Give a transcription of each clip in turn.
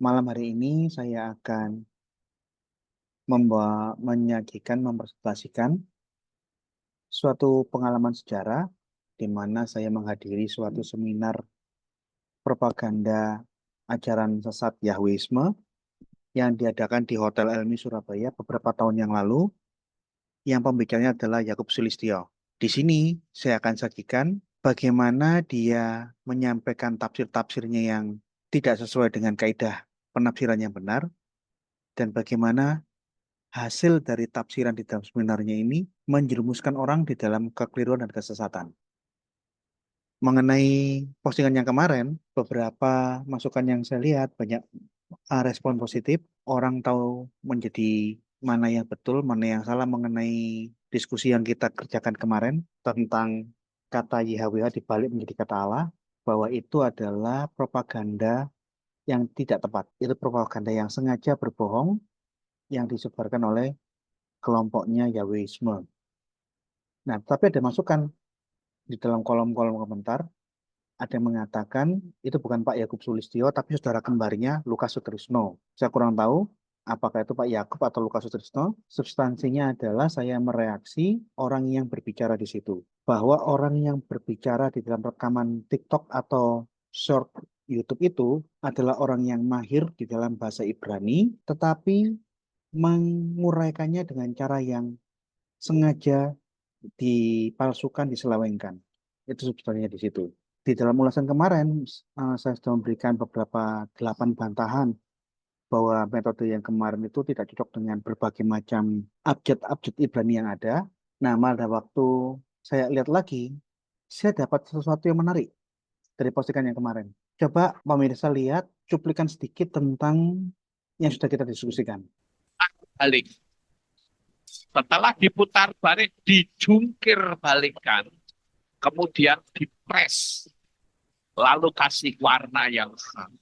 Malam hari ini saya akan mempresentasikan suatu pengalaman sejarah di mana saya menghadiri suatu seminar propaganda ajaran sesat Yahwisme yang diadakan di Hotel Elmi Surabaya beberapa tahun yang lalu, yang pembicaranya adalah Yakub Sulistyo. Di sini saya akan sajikan bagaimana dia menyampaikan tafsir-tafsirnya yang tidak sesuai dengan kaidah penafsiran yang benar, dan bagaimana hasil dari tafsiran di dalam seminarnya ini menjerumuskan orang di dalam kekeliruan dan kesesatan. Mengenai postingan yang kemarin, beberapa masukan yang saya lihat banyak respon positif. Orang tahu menjadi mana yang betul, mana yang salah mengenai diskusi yang kita kerjakan kemarin tentang kata YHWH dibalik menjadi kata Allah, bahwa itu adalah propaganda yang tidak tepat. Itu propaganda yang sengaja berbohong yang disebarkan oleh kelompoknya Yahwisme. Nah, tapi ada masukan di dalam kolom-kolom komentar, ada yang mengatakan itu bukan Pak Yakub Sulistyo, tapi saudara kembarnya Lukas Sutrisno. Saya kurang tahu apakah itu Pak Yakub atau Lukas Sutrisno. Substansinya adalah saya mereaksi orang yang berbicara di situ. Bahwa orang yang berbicara di dalam rekaman TikTok atau short YouTube itu adalah orang yang mahir di dalam bahasa Ibrani, tetapi menguraikannya dengan cara yang sengaja dipalsukan, diselewengkan. Itu sebetulnya di situ. Di dalam ulasan kemarin, saya sudah memberikan beberapa 8 bantahan bahwa metode yang kemarin itu tidak cocok dengan berbagai macam abjad-abjad Ibrani yang ada. Nah, pada waktu saya lihat lagi, saya dapat sesuatu yang menarik dari postingan yang kemarin. Coba pemirsa lihat cuplikan sedikit tentang yang sudah kita diskusikan. Balik. Setelah diputar balik, dijungkir balikan, kemudian dipres, lalu kasih warna yang sama.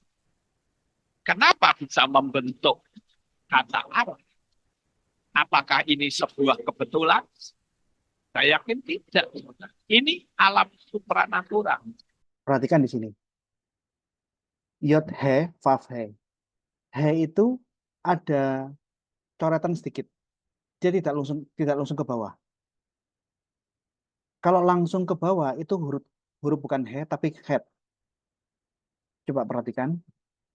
Kenapa bisa membentuk kata Arab? Apakah ini sebuah kebetulan? Saya yakin tidak. Ini alam supranatural. Perhatikan di sini. Yod he, vav he. He itu ada coretan sedikit. Dia tidak langsung ke bawah. Kalau langsung ke bawah itu huruf huruf bukan he tapi head. Coba perhatikan.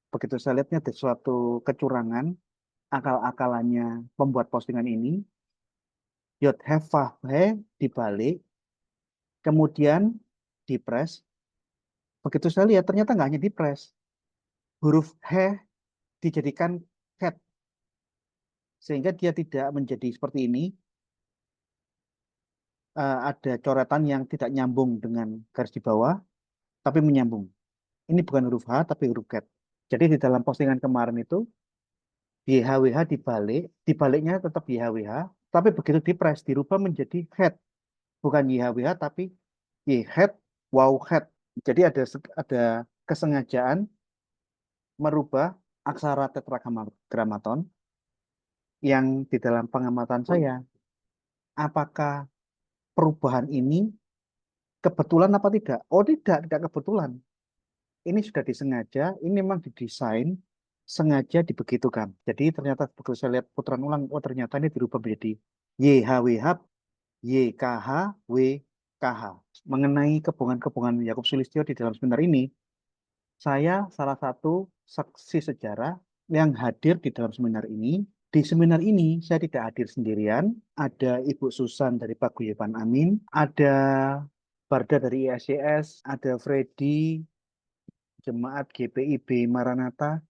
Begitu saya lihatnya ada suatu kecurangan, akal-akalannya pembuat postingan ini. Yod he vav he dibalik, kemudian dipres. Begitu saya lihat ternyata nggak hanya dipres. Huruf he dijadikan head sehingga dia tidak menjadi seperti ini. Ada coretan yang tidak nyambung dengan garis di bawah, tapi menyambung. Ini bukan huruf H, tapi huruf cat. Jadi di dalam postingan kemarin itu, YHWH dibalik, dibaliknya tetap YHWH, tapi begitu dipres, dirubah menjadi head. Bukan YHWH, tapi Y-head, wow-head. Jadi ada kesengajaan merubah aksara tetragrammaton yang di dalam pengamatan saya, apakah perubahan ini kebetulan apa tidak? Oh tidak kebetulan. Ini sudah disengaja, ini memang didesain sengaja dibegitukan. Jadi ternyata begitu saya lihat putaran ulang, oh ternyata ini dirubah menjadi YHWH, YKH, WKH. Mengenai kebohongan-kebohongan Yakub Sulistyo di dalam seminar ini, saya salah satu saksi sejarah yang hadir di dalam seminar ini. Di seminar ini saya tidak hadir sendirian, ada Ibu Susan dari Paguyuban Amin, ada Barda dari ISCS, ada Freddy Jemaat GPIB Maranatha,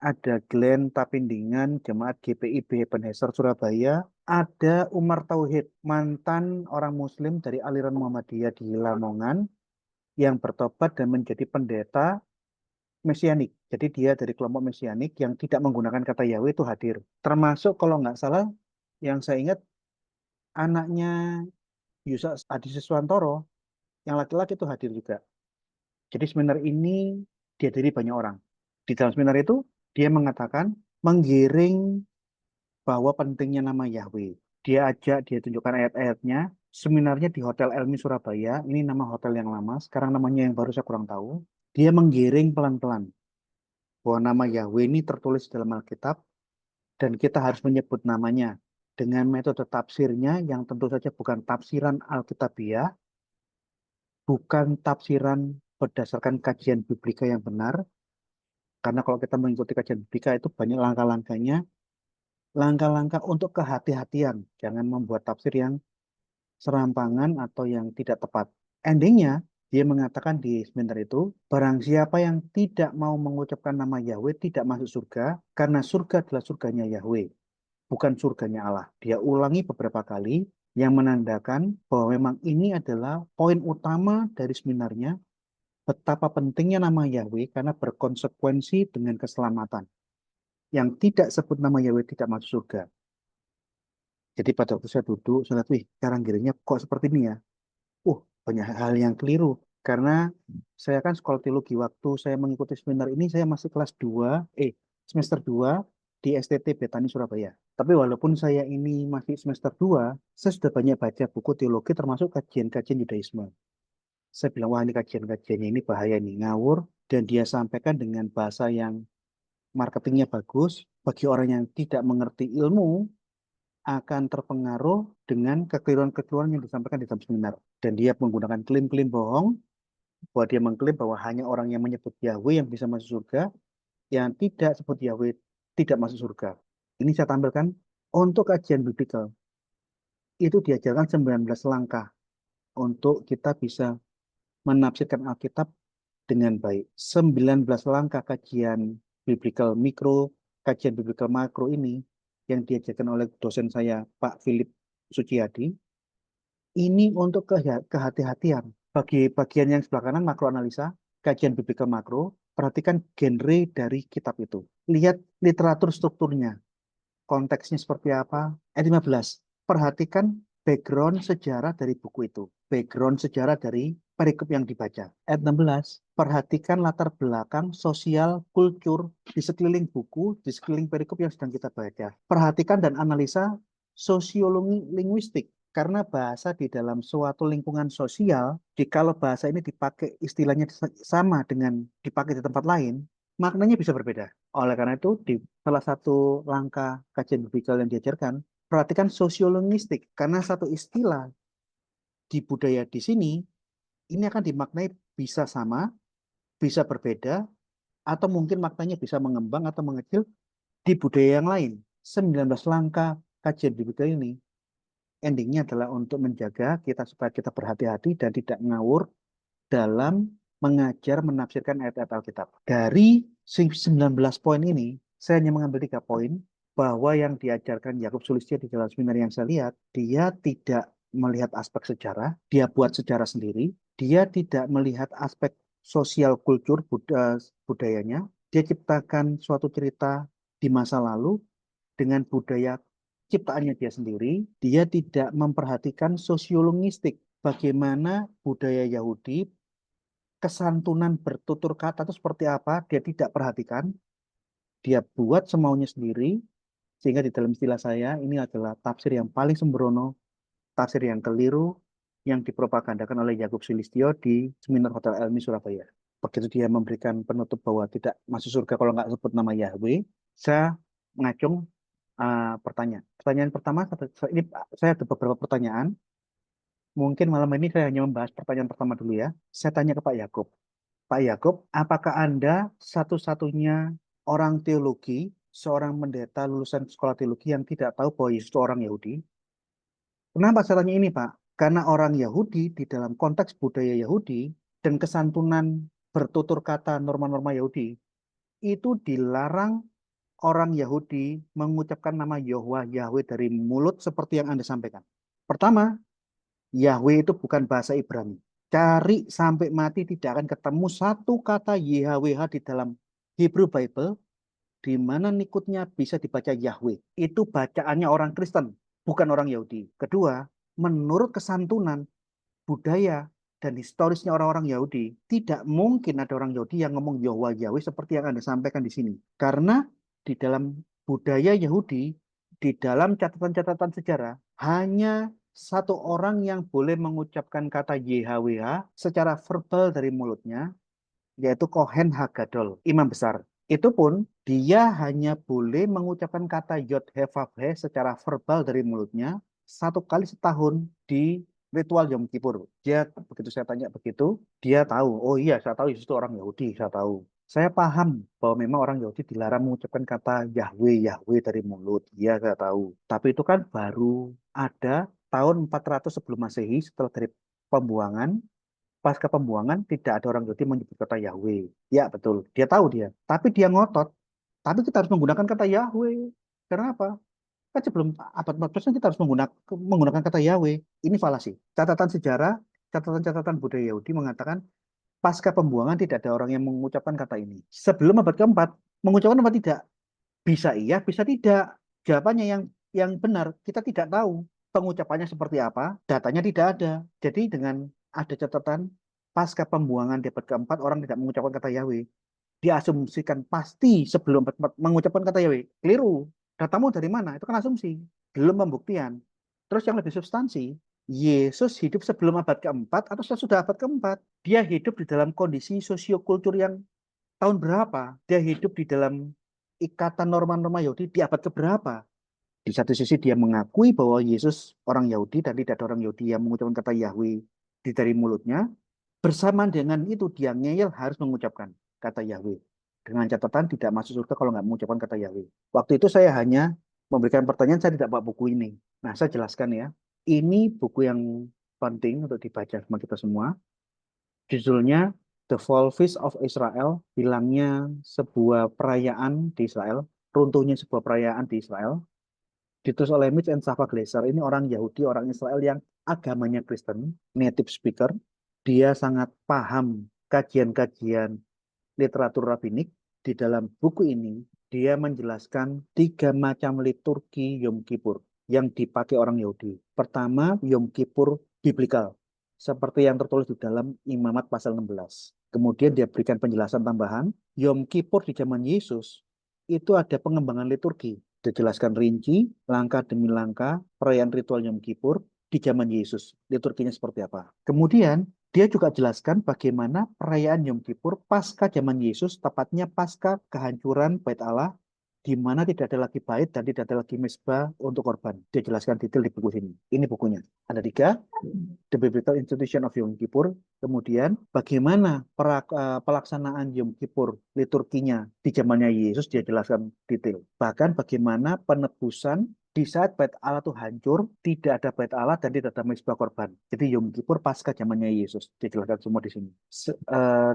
ada Glenn Tapindingan, Jemaat GPIB Ebenezer Surabaya, ada Umar Tauhid, mantan orang Muslim dari aliran Muhammadiyah di Lamongan, yang bertobat dan menjadi pendeta Mesianik. Jadi dia dari kelompok Mesianik yang tidak menggunakan kata Yahweh itu hadir. Termasuk kalau nggak salah, yang saya ingat, anaknya Yusa Adi Siswantoro, yang laki-laki itu hadir juga. Jadi seminar ini dihadiri banyak orang. Di dalam seminar itu, dia mengatakan, menggiring bahwa pentingnya nama Yahweh. Dia tunjukkan ayat-ayatnya. Seminarnya di Hotel Elmi Surabaya. Ini nama hotel yang lama. Sekarang namanya yang baru saya kurang tahu. Dia menggiring pelan-pelan. bahwa nama Yahweh ini tertulis dalam Alkitab dan kita harus menyebut namanya dengan metode tafsirnya yang tentu saja bukan tafsiran Alkitabiah, bukan tafsiran berdasarkan kajian biblika yang benar, karena kalau kita mengikuti kajian biblika itu banyak langkah-langkahnya, langkah-langkah untuk kehati-hatian, jangan membuat tafsir yang serampangan atau yang tidak tepat. Endingnya, dia mengatakan di sebentar itu, barang siapa yang tidak mau mengucapkan nama Yahweh tidak masuk surga, karena surga adalah surganya Yahweh, bukan surganya Allah. Dia ulangi beberapa kali, yang menandakan bahwa memang ini adalah poin utama dari seminarnya, betapa pentingnya nama Yahweh karena berkonsekuensi dengan keselamatan. Yang tidak sebut nama Yahweh tidak masuk surga. Jadi pada waktu saya duduk, saya lihat, wih, cara giringnya kok seperti ini ya? Banyak hal yang keliru. Karena saya kan sekolah teologi, waktu saya mengikuti seminar ini, saya masih kelas 2, semester 2 di STT Betani Surabaya. Tapi walaupun saya ini masih semester 2, saya sudah banyak baca buku teologi termasuk kajian-kajian Yudaisme. Saya bilang, wah ini kajian-kajiannya ini bahaya nih, ngawur. Dan dia sampaikan dengan bahasa yang marketingnya bagus. Bagi orang yang tidak mengerti ilmu, akan terpengaruh dengan kekeliruan-kekeliruan yang disampaikan di dalam seminar. Dan dia menggunakan klaim-klaim bohong, bahwa dia mengklaim bahwa hanya orang yang menyebut Yahweh yang bisa masuk surga, yang tidak sebut Yahweh tidak masuk surga. Ini saya tampilkan untuk kajian biblical. Itu diajarkan 19 langkah untuk kita bisa menafsirkan Alkitab dengan baik. 19 langkah kajian biblical mikro, kajian biblical makro ini yang diajarkan oleh dosen saya, Pak Philip Suciadi, ini untuk kehati-hatian. Bagi bagian yang sebelah kanan makroanalisa, kajian biblical makro, perhatikan genre dari kitab itu. Lihat literatur strukturnya, konteksnya seperti apa. Ayat 15, perhatikan background sejarah dari buku itu. Background sejarah dari perikop yang dibaca. Ayat 16, perhatikan latar belakang sosial kultur di sekeliling buku, di sekeliling perikop yang sedang kita baca. Perhatikan dan analisa sosiologi linguistik. Karena bahasa di dalam suatu lingkungan sosial, jikalau bahasa ini dipakai istilahnya sama dengan dipakai di tempat lain, maknanya bisa berbeda. Oleh karena itu, di salah satu langkah kajian biblical yang diajarkan, perhatikan sosiolinguistik, karena satu istilah di budaya di sini, ini akan dimaknai bisa sama, bisa berbeda, atau mungkin maknanya bisa mengembang atau mengecil di budaya yang lain. 19 langkah kajian biblical ini, endingnya adalah untuk menjaga kita supaya kita berhati-hati dan tidak ngawur dalam mengajar menafsirkan ayat-ayat Alkitab. Dari 19 poin ini, saya hanya mengambil 3 poin bahwa yang diajarkan Yakub Sulistyo di dalam seminar yang saya lihat, dia tidak melihat aspek sejarah, dia buat sejarah sendiri, dia tidak melihat aspek sosial kultur budayanya, dia ciptakan suatu cerita di masa lalu dengan budaya ciptaannya dia sendiri, dia tidak memperhatikan sosiologistik, bagaimana budaya Yahudi, kesantunan bertutur kata itu seperti apa, dia tidak perhatikan, dia buat semaunya sendiri, sehingga di dalam istilah saya, ini adalah tafsir yang paling sembrono, tafsir yang keliru, yang dipropagandakan oleh Yakub Sulistyo di Seminar Hotel Elmi Surabaya. Begitu dia memberikan penutup bahwa tidak masuk surga kalau nggak sebut nama Yahweh, saya mengacung pertanyaan. Pertanyaan pertama, ini saya ada beberapa pertanyaan. Mungkin malam ini saya hanya membahas pertanyaan pertama dulu ya. Saya tanya ke Pak Yakub. Pak Yakub, apakah Anda satu-satunya orang teologi, seorang pendeta lulusan sekolah teologi yang tidak tahu bahwa Yesus itu orang Yahudi? Kenapa saya tanya ini, Pak? Karena orang Yahudi di dalam konteks budaya Yahudi dan kesantunan bertutur kata norma-norma Yahudi, itu dilarang orang Yahudi mengucapkan nama Yahweh dari mulut seperti yang Anda sampaikan. Pertama, Yahweh itu bukan bahasa Ibrani. Cari sampai mati tidak akan ketemu satu kata YHWH di dalam Hebrew Bible di mana nikutnya bisa dibaca Yahweh. Itu bacaannya orang Kristen, bukan orang Yahudi. Kedua, menurut kesantunan, budaya, dan historisnya orang-orang Yahudi, tidak mungkin ada orang Yahudi yang ngomong Yahweh seperti yang Anda sampaikan di sini. Karena di dalam budaya Yahudi, di dalam catatan-catatan sejarah, hanya satu orang yang boleh mengucapkan kata YHWH secara verbal dari mulutnya, yaitu Kohen Hagadol, imam besar. Itu pun dia hanya boleh mengucapkan kata Yod He Vav He secara verbal dari mulutnya 1 kali setahun di ritual Yom Kippur. Dia begitu saya tanya begitu, dia tahu. Oh iya, saya tahu Yesus itu orang Yahudi, saya tahu. Saya paham bahwa memang orang Yahudi dilarang mengucapkan kata Yahweh, Yahweh dari mulut. Iya, saya tahu. Tapi itu kan baru ada tahun 400 sebelum Masehi setelah dari pembuangan. Pasca pembuangan tidak ada orang Yahudi menyebut kata Yahweh. Ya, betul. Dia tahu dia. Tapi dia ngotot. Tapi kita harus menggunakan kata Yahweh. Karena apa? Kan sebelum abad 14 kan kita harus menggunakan kata Yahweh. Ini falasi. Catatan sejarah, catatan-catatan budaya Yahudi mengatakan pasca pembuangan tidak ada orang yang mengucapkan kata ini. Sebelum abad keempat, mengucapkan apa tidak? Bisa iya, bisa tidak. Jawabannya yang benar, kita tidak tahu. Pengucapannya seperti apa, datanya tidak ada. Jadi dengan ada catatan pasca pembuangan di abad keempat, orang tidak mengucapkan kata Yahweh. Diasumsikan pasti sebelum abad keempat mengucapkan kata Yahweh. Keliru. Datamu dari mana? Itu kan asumsi. Belum pembuktian. Terus yang lebih substansi, Yesus hidup sebelum abad keempat atau sesudah abad keempat. Dia hidup di dalam kondisi sosiokultur yang tahun berapa? Dia hidup di dalam ikatan norma-norma Yahudi di abad keberapa? Di satu sisi dia mengakui bahwa Yesus orang Yahudi dan tidak ada orang Yahudi yang mengucapkan kata Yahweh dari mulutnya. Bersamaan dengan itu dia ngeyel harus mengucapkan kata Yahweh. Dengan catatan tidak masuk surga kalau nggak mengucapkan kata Yahweh. Waktu itu saya hanya memberikan pertanyaan, saya tidak bawa buku ini. Nah, saya jelaskan ya. Ini buku yang penting untuk dibaca sama kita semua. Judulnya The Fall Feast of Israel, hilangnya sebuah perayaan di Israel, runtuhnya sebuah perayaan di Israel. Ditulis oleh Mitch and Sava Glaser. Ini orang Yahudi, orang Israel yang agamanya Kristen, native speaker. Dia sangat paham kajian-kajian literatur rabbinik. Di dalam buku ini, dia menjelaskan 3 macam liturgi Yom Kippur yang dipakai orang Yahudi. Pertama, Yom Kippur biblikal, seperti yang tertulis di dalam Imamat pasal 16. Kemudian dia berikan penjelasan tambahan, Yom Kippur di zaman Yesus itu ada pengembangan liturgi. Dijelaskan rinci, langkah demi langkah, perayaan ritual Yom Kippur di zaman Yesus. Liturginya seperti apa. Kemudian, dia juga jelaskan bagaimana perayaan Yom Kippur pasca zaman Yesus, tepatnya pasca kehancuran Bait Allah, di mana tidak ada lagi bait dan tidak ada lagi mezbah untuk korban. Dia jelaskan detail di buku sini. Ini bukunya. Ada 3, The Biblical Institution of Yom Kippur. Kemudian bagaimana pelaksanaan Yom Kippur liturginya di zamannya Yesus dia jelaskan detail. Bahkan bagaimana penebusan di saat bait Allah itu hancur, tidak ada bait Allah dan tidak ada mezbah korban. Jadi Yom Kippur pasca zamannya Yesus dijelaskan semua di sini.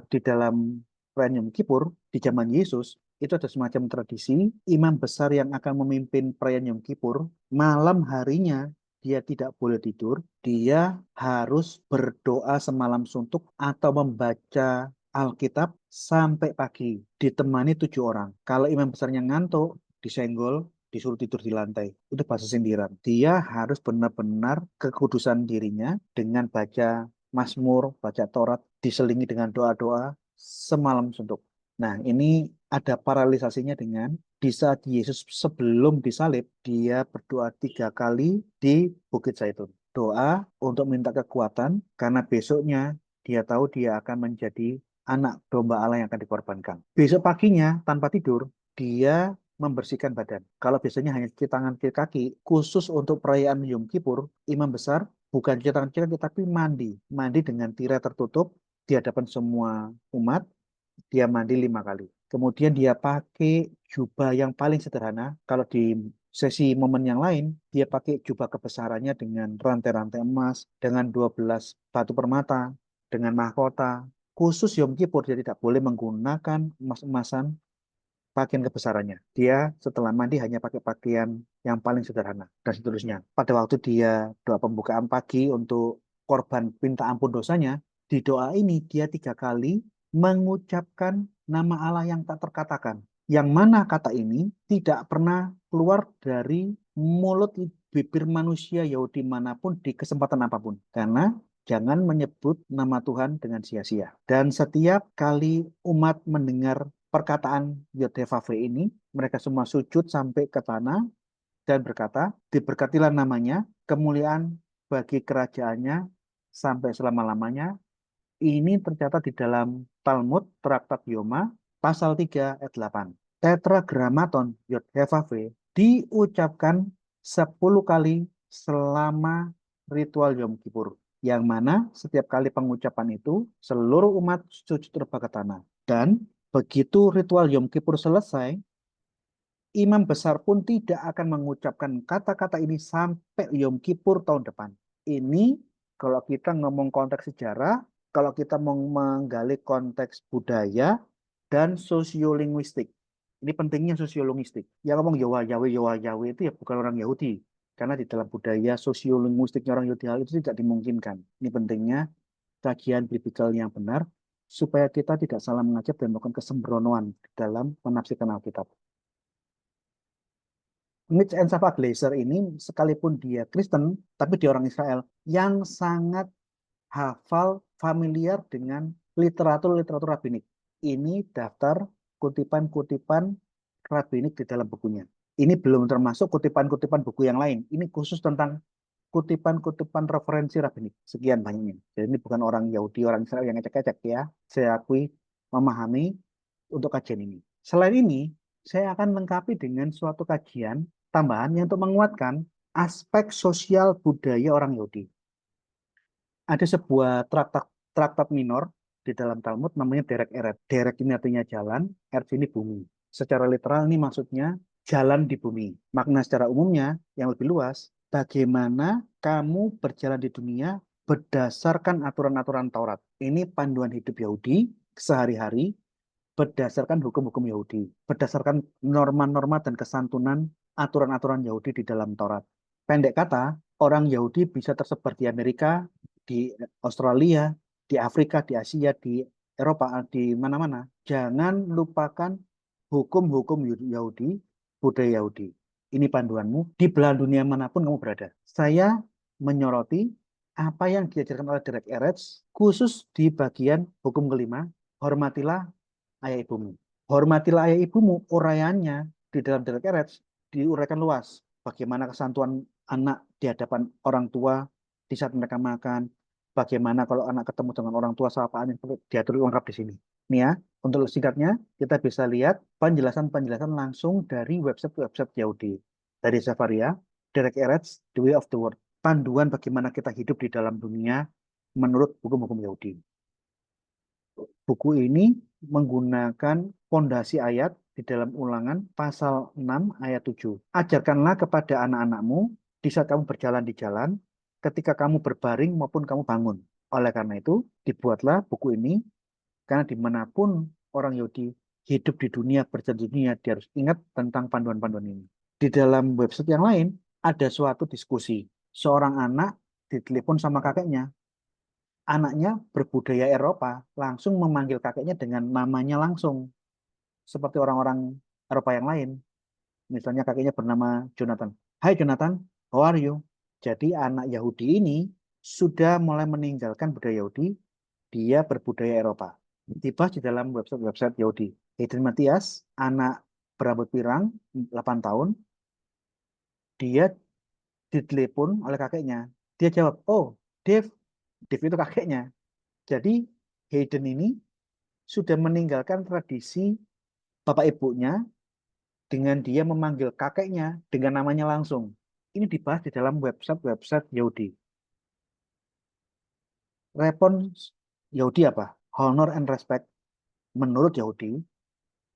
Di dalam perayaan Yom Kippur di zaman Yesus itu ada semacam tradisi imam besar yang akan memimpin perayaan Yom Kippur malam harinya dia tidak boleh tidur, dia harus berdoa semalam suntuk atau membaca Alkitab sampai pagi, ditemani 7 orang. Kalau imam besarnya ngantuk, disenggol, disuruh tidur di lantai. Itu bahasa sindiran. Dia harus benar-benar kekudusan dirinya dengan baca Mazmur, baca Taurat, diselingi dengan doa-doa semalam suntuk. Nah, ini ada paralelisasinya dengan di saat Yesus sebelum disalib, dia berdoa 3 kali di Bukit Zaitun. Doa untuk minta kekuatan, karena besoknya dia tahu dia akan menjadi anak domba Allah yang akan dikorbankan. Besok paginya, tanpa tidur, dia membersihkan badan. Kalau biasanya hanya cuci tangan, cuci kaki, khusus untuk perayaan Yom Kippur, imam besar bukan cuci tangan, cuci kaki, tapi mandi. Mandi dengan tirai tertutup di hadapan semua umat, dia mandi 5 kali. Kemudian dia pakai jubah yang paling sederhana. Kalau di sesi momen yang lain, dia pakai jubah kebesarannya dengan rantai-rantai emas, dengan 12 batu permata, dengan mahkota. Khusus Yom Kippur, dia tidak boleh menggunakan emas-emasan pakaian kebesarannya. Dia setelah mandi hanya pakai pakaian yang paling sederhana, dan seterusnya. Pada waktu dia doa pembukaan pagi untuk korban minta ampun dosanya, di doa ini dia 3 kali mengucapkan nama Allah yang tak terkatakan. Yang mana kata ini tidak pernah keluar dari mulut bibir manusia Yahudi manapun di kesempatan apapun. Karena jangan menyebut nama Tuhan dengan sia-sia. Dan setiap kali umat mendengar perkataan Yod-Heh-Vav-He ini, mereka semua sujud sampai ke tanah dan berkata, diberkatilah namanya, kemuliaan bagi kerajaannya sampai selama-lamanya. Ini tercatat di dalam Talmud, Traktat Yoma, pasal 3 ayat 8. Tetragrammaton Yod He Vav He diucapkan 10 kali selama ritual Yom Kippur. Yang mana setiap kali pengucapan itu seluruh umat sujud rebah ke tanah. Dan begitu ritual Yom Kippur selesai, imam besar pun tidak akan mengucapkan kata-kata ini sampai Yom Kippur tahun depan. Ini kalau kita ngomong konteks sejarah, kalau kita mau menggali konteks budaya dan sosiolinguistik. Ini pentingnya sosiolinguistik. Yang ngomong Yawa Yawe itu ya bukan orang Yahudi. Karena di dalam budaya sosiolinguistiknya orang Yahudi hal itu tidak dimungkinkan. Ini pentingnya kajian biblical yang benar supaya kita tidak salah mengajar dan melakukan kesembronoan dalam menafsirkan Alkitab. Mitch and Safa Glaser ini sekalipun dia Kristen, tapi dia orang Israel yang sangat hafal, familiar dengan literatur-literatur rabbinik. Ini daftar kutipan-kutipan rabbinik di dalam bukunya. Ini belum termasuk kutipan-kutipan buku yang lain. Ini khusus tentang kutipan-kutipan referensi rabbinik. Sekian banyaknya. Jadi ini bukan orang Yahudi, orang Israel yang ngecek-ngecek ya. Saya akui memahami untuk kajian ini. Selain ini, saya akan lengkapi dengan suatu kajian tambahan yang untuk menguatkan aspek sosial budaya orang Yahudi. Ada sebuah traktat minor di dalam Talmud namanya Derek Eret. Derek ini artinya jalan, Eret ini bumi. Secara literal ini maksudnya jalan di bumi. Makna secara umumnya yang lebih luas, bagaimana kamu berjalan di dunia berdasarkan aturan-aturan Taurat. Ini panduan hidup Yahudi sehari-hari berdasarkan hukum-hukum Yahudi, berdasarkan norma-norma dan kesantunan aturan-aturan Yahudi di dalam Taurat. Pendek kata, orang Yahudi bisa tersebar di Amerika, di Australia, di Afrika, di Asia, di Eropa, di mana-mana. Jangan lupakan hukum-hukum Yahudi, budaya Yahudi. Ini panduanmu di belahan dunia manapun kamu berada. Saya menyoroti apa yang diajarkan oleh Derek Eretz, khusus di bagian hukum kelima, hormatilah ayah ibumu. Hormatilah ayah ibumu, uraiannya di dalam Derek Eretz diuraikan luas. Bagaimana kesantuan anak di hadapan orang tua di saat mereka makan. Bagaimana kalau anak ketemu dengan orang tua sapaannya diatur lengkap di sini. Nih ya, untuk singkatnya kita bisa lihat penjelasan-penjelasan langsung dari website-website Yahudi. Dari Sefaria, Derek Eretz, The Way of the World. Panduan bagaimana kita hidup di dalam dunia menurut hukum-hukum Yahudi. Buku ini menggunakan fondasi ayat di dalam Ulangan pasal 6 ayat 7. Ajarkanlah kepada anak-anakmu di saat kamu berjalan di jalan, ketika kamu berbaring maupun kamu bangun. Oleh karena itu, dibuatlah buku ini, karena dimanapun orang Yahudi hidup di dunia, berjalan di dunia, dia harus ingat tentang panduan-panduan ini. Di dalam website yang lain, ada suatu diskusi. Seorang anak ditelepon sama kakeknya, anaknya berbudaya Eropa, langsung memanggil kakeknya dengan namanya langsung. Seperti orang-orang Eropa yang lain. Misalnya kakeknya bernama Jonathan. Hai Jonathan, how are you? Jadi anak Yahudi ini sudah mulai meninggalkan budaya Yahudi, dia berbudaya Eropa. Dibahas di dalam website Yahudi. Hayden Matias, anak berambut pirang, 8 tahun, dia ditelepon oleh kakeknya. Dia jawab, oh Dave, Dave itu kakeknya. Jadi Hayden ini sudah meninggalkan tradisi bapak ibunya dengan dia memanggil kakeknya dengan namanya langsung. Ini dibahas di dalam website Yahudi. Respons Yahudi apa? Honor and respect. Menurut Yahudi,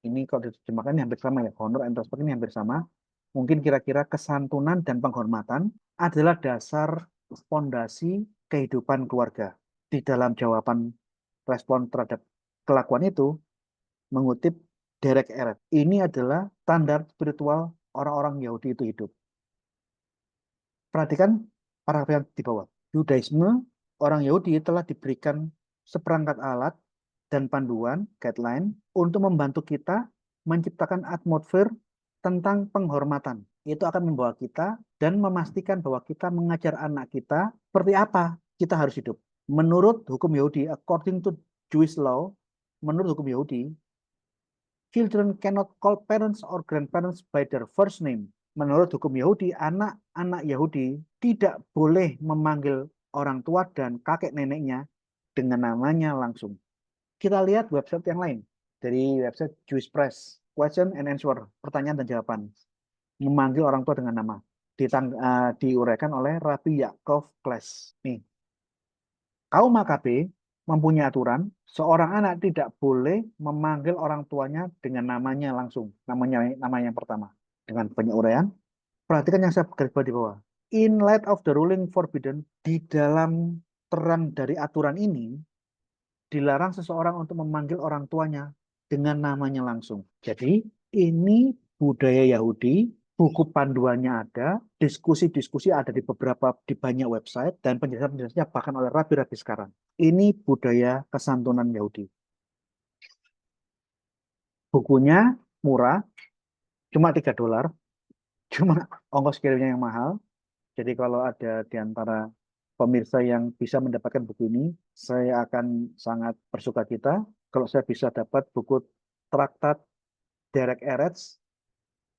ini kalau diterjemahkan ini hampir sama ya. Honor and respect ini hampir sama. Mungkin kira-kira kesantunan dan penghormatan adalah dasar fondasi kehidupan keluarga. Di dalam jawaban respon terhadap kelakuan itu, mengutip Derek Eret. Ini adalah standar spiritual orang-orang Yahudi itu hidup. Perhatikan paragraf yang di bawah. Yudaisme, orang Yahudi telah diberikan seperangkat alat dan panduan, guideline, untuk membantu kita menciptakan atmosfer tentang penghormatan. Itu akan membawa kita dan memastikan bahwa kita mengajar anak kita seperti apa kita harus hidup. Menurut hukum Yahudi, according to Jewish law, menurut hukum Yahudi, children cannot call parents or grandparents by their first name. Menurut hukum Yahudi, anak-anak Yahudi tidak boleh memanggil orang tua dan kakek neneknya dengan namanya langsung. Kita lihat website yang lain. dari website Jewish Press. Question and answer, pertanyaan dan jawaban. Memanggil orang tua dengan nama. Diuraikan oleh Rabbi Yaakov Kles. Nih, kaum Makabe mempunyai aturan, seorang anak tidak boleh memanggil orang tuanya dengan namanya langsung. Nama yang pertama. Dengan banyak uraian. Perhatikan yang saya garis bawah di bawah. In light of the ruling forbidden, di dalam terang dari aturan ini, dilarang seseorang untuk memanggil orang tuanya dengan namanya langsung. Jadi ini budaya Yahudi, buku panduannya ada, diskusi-diskusi ada di banyak website, dan penjelasan-penjelasannya bahkan oleh rabi-rabi sekarang. Ini budaya kesantunan Yahudi. Bukunya murah, cuma $3, cuma ongkos kirimnya yang mahal. Jadi kalau ada di antara pemirsa yang bisa mendapatkan buku ini, saya akan sangat bersukacita kalau saya bisa dapat buku traktat Derek Eretz,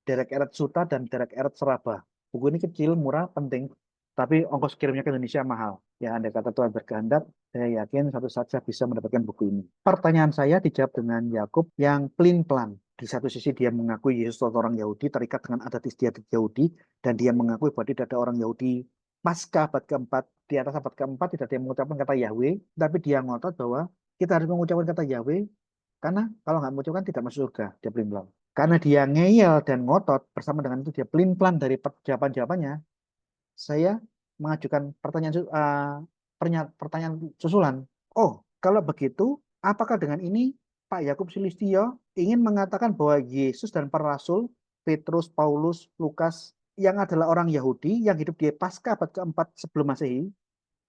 Derek Eretz Suta, dan Derek Eretz Seraba. Buku ini kecil, murah, penting, tapi ongkos kirimnya ke Indonesia mahal. Ya, andai kata Tuhan berkehendak, saya yakin satu saat saya bisa mendapatkan buku ini. Pertanyaan saya dijawab dengan Yakub yang pelin-pelan. Di satu sisi dia mengakui Yesus adalah orang Yahudi, terikat dengan adat istiadat Yahudi, dan dia mengakui bahwa tidak ada orang Yahudi pasca abad keempat, di atas abad keempat tidak ada yang mengucapkan kata Yahweh, tapi dia ngotot bahwa kita harus mengucapkan kata Yahweh, karena kalau nggak mengucapkan tidak masuk surga, dia pelin-pelan. Karena dia ngeyel dan ngotot, bersama dengan itu dia pelin-pelan dari jawaban-jawabannya, saya mengajukan pertanyaan susulan. Oh, kalau begitu, apakah dengan ini Pak Yakub Sulistyo ingin mengatakan bahwa Yesus dan para rasul, Petrus, Paulus, Lukas, yang adalah orang Yahudi yang hidup di pasca abad keempat sebelum Masehi,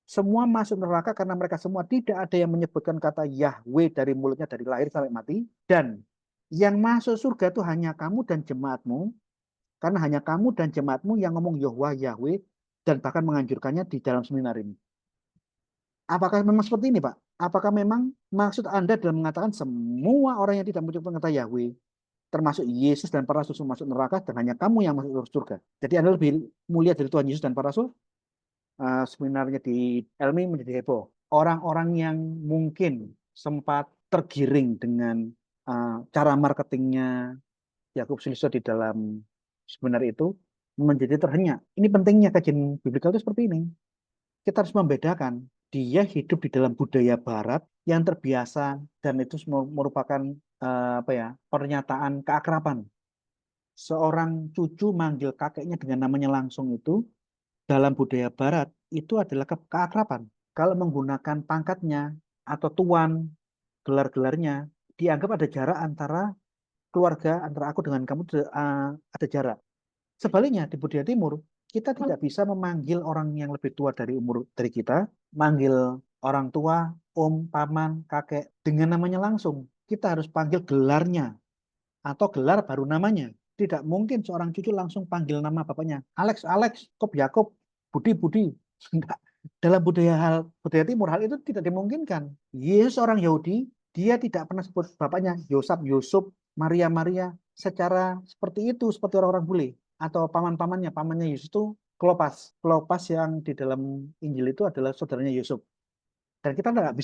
semua masuk neraka karena mereka semua tidak ada yang menyebutkan kata Yahweh dari mulutnya dari lahir sampai mati, dan yang masuk surga itu hanya kamu dan jemaatmu, karena hanya kamu dan jemaatmu yang ngomong Yahweh, Yahweh, dan bahkan menganjurkannya di dalam seminar ini. Apakah memang seperti ini, Pak? Apakah memang maksud Anda dalam mengatakan semua orang yang tidak mengucapkan kata Yahweh, termasuk Yesus dan para rasul masuk neraka, dan hanya kamu yang masuk surga? Jadi Anda lebih mulia dari Tuhan Yesus dan para rasul? Seminarnya di Elmi menjadi heboh. Orang-orang yang mungkin sempat tergiring dengan cara marketingnya Yakub Sulistyo di dalam seminar itu menjadi terhenyak. Ini pentingnya kajian biblikal itu seperti ini. Kita harus membedakan. Dia hidup di dalam budaya Barat yang terbiasa dan itu merupakan pernyataan keakraban. Seorang cucu manggil kakeknya dengan namanya langsung itu dalam budaya Barat itu adalah keakraban. Kalau menggunakan pangkatnya atau tuan, gelar-gelarnya, dianggap ada jarak antara keluarga, antara aku dengan kamu ada jarak. Sebaliknya di budaya Timur, kita tidak bisa memanggil orang yang lebih tua dari umur dari kita, manggil orang tua, om, paman, kakek dengan namanya langsung. Kita harus panggil gelarnya atau gelar baru namanya. Tidak mungkin seorang cucu langsung panggil nama bapaknya. Alex, Alex, Kob, Yakob, Budi, Budi. Enggak. Dalam budaya Timur hal itu tidak dimungkinkan. Yesus orang Yahudi, dia tidak pernah sebut bapaknya Yosap, Yusuf, Maria, Maria secara seperti itu, seperti orang-orang bule. Atau pamannya Yesus itu Klopas. Klopas yang di dalam Injil itu adalah saudaranya Yusuf. Dan kita nggak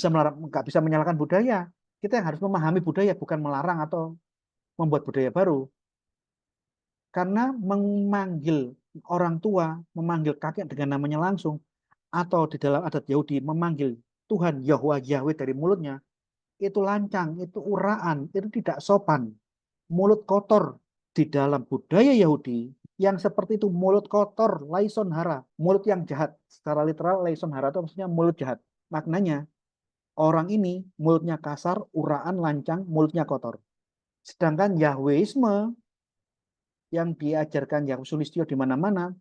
bisa menyalahkan budaya. Kita yang harus memahami budaya, bukan melarang atau membuat budaya baru. Karena memanggil orang tua, memanggil kakek dengan namanya langsung, atau di dalam adat Yahudi memanggil Tuhan Yahweh, Yahweh dari mulutnya, itu lancang, itu uraan, itu tidak sopan. Mulut kotor di dalam budaya Yahudi, yang seperti itu mulut kotor, laison hara, mulut yang jahat. Secara literal, laison hara itu maksudnya mulut jahat. Maknanya, orang ini mulutnya kasar, uraan, lancang, mulutnya kotor. Sedangkan Yahweisme yang diajarkan Yakub Sulistyo di mana-mana,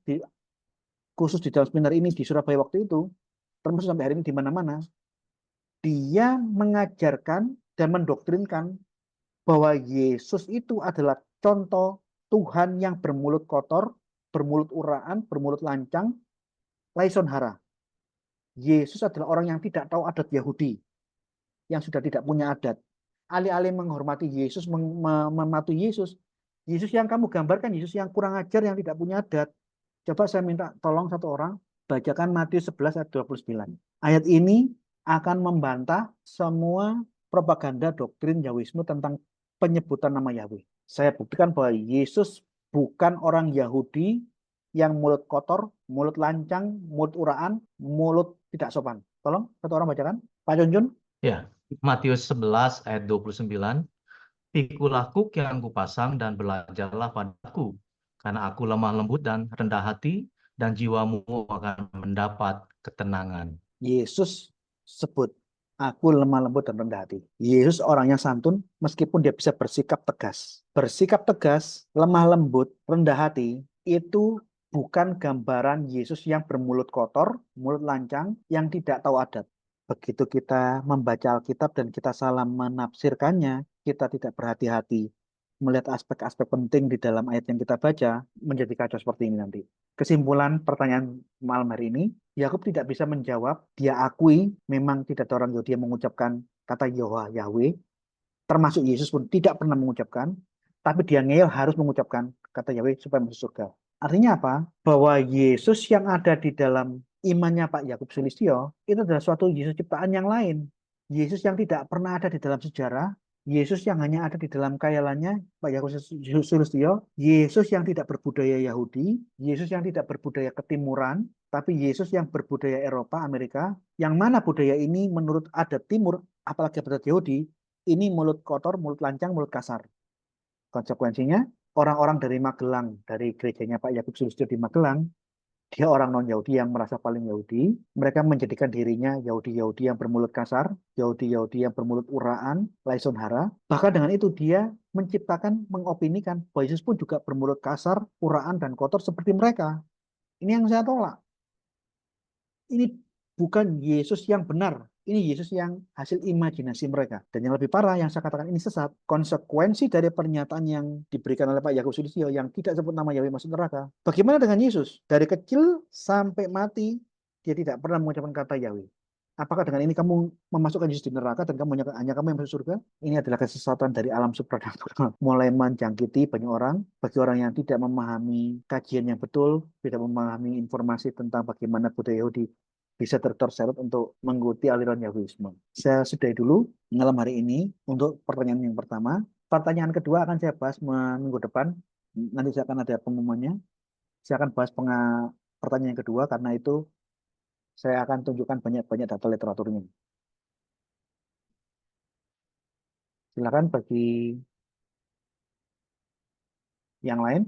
khusus di dalam seminar ini di Surabaya waktu itu, termasuk sampai hari ini di mana-mana, dia mengajarkan dan mendoktrinkan bahwa Yesus itu adalah contoh Tuhan yang bermulut kotor, bermulut uraan, bermulut lancang, laison hara. Yesus adalah orang yang tidak tahu adat Yahudi, yang sudah tidak punya adat. Alih-alih menghormati Yesus, mematuhi Yesus, Yesus yang kamu gambarkan, Yesus yang kurang ajar, yang tidak punya adat. Coba saya minta tolong satu orang, bacakan Matius 11 ayat 29. Ayat ini akan membantah semua propaganda doktrin Yahwisme tentang penyebutan nama Yahweh. Saya buktikan bahwa Yesus bukan orang Yahudi yang mulut kotor, mulut lancang, mulut uraan, mulut tidak sopan. Tolong, satu orang bacakan. Pak Junjun. Ya, Matius 11 ayat 29. Pikulah kuk yang kupasang dan belajarlah padaku, karena aku lemah lembut dan rendah hati, dan jiwamu akan mendapat ketenangan. Yesus sebut, aku lemah lembut dan rendah hati. Yesus orangnya santun, meskipun dia bisa bersikap tegas. Bersikap tegas, lemah lembut, rendah hati, itu bukan gambaran Yesus yang bermulut kotor, mulut lancang, yang tidak tahu adat. Begitu kita membaca Alkitab dan kita salah menafsirkannya, kita tidak berhati-hati melihat aspek-aspek penting di dalam ayat yang kita baca, menjadi kacau seperti ini nanti. Kesimpulan pertanyaan malam hari ini, Yakub tidak bisa menjawab, dia akui memang tidak ada orang Yahudi yang mengucapkan kata Yahweh, termasuk Yesus pun tidak pernah mengucapkan, tapi dia ngeyel harus mengucapkan kata Yahweh supaya masuk surga. Artinya apa? Bahwa Yesus yang ada di dalam imannya Pak Yakub Sulistyo, itu adalah suatu Yesus ciptaan yang lain. Yesus yang tidak pernah ada di dalam sejarah, Yesus yang hanya ada di dalam khayalannya Pak Yakub Sulistyo, Yesus yang tidak berbudaya Yahudi, Yesus yang tidak berbudaya ketimuran, tapi Yesus yang berbudaya Eropa, Amerika, yang mana budaya ini menurut adat timur, apalagi adat Yahudi, ini mulut kotor, mulut lancang, mulut kasar. Konsekuensinya, orang-orang dari Magelang, dari gerejanya Pak Yakub Sulistyo di Magelang, dia orang non-Yahudi yang merasa paling Yahudi. Mereka menjadikan dirinya Yahudi-Yahudi yang bermulut kasar, Yahudi-Yahudi yang bermulut uraan, laison hara. Bahkan dengan itu dia menciptakan, mengopinikan bahwa Yesus pun juga bermulut kasar, uraan, dan kotor seperti mereka. Ini yang saya tolak. Ini bukan Yesus yang benar. Ini Yesus yang hasil imajinasi mereka. Dan yang lebih parah, yang saya katakan ini sesat. Konsekuensi dari pernyataan yang diberikan oleh Pak Yakub Sulistyo yang tidak sebut nama Yahweh masuk neraka. Bagaimana dengan Yesus? Dari kecil sampai mati, dia tidak pernah mengucapkan kata Yahweh. Apakah dengan ini kamu memasukkan Yesus di neraka dan hanya kamu yang masuk surga? Ini adalah kesesatan dari alam supranatural. Mulai menjangkiti banyak orang, bagi orang yang tidak memahami kajian yang betul, tidak memahami informasi tentang bagaimana budaya Yahudi, bisa terseret untuk mengikuti aliran Yahwisme. Saya sudahi dulu malam hari ini untuk pertanyaan yang pertama. Pertanyaan kedua akan saya bahas minggu depan. Nanti saya akan ada pengumumannya. Saya akan bahas pertanyaan yang kedua karena itu saya akan tunjukkan banyak-banyak data literaturnya. Silakan bagi yang lain.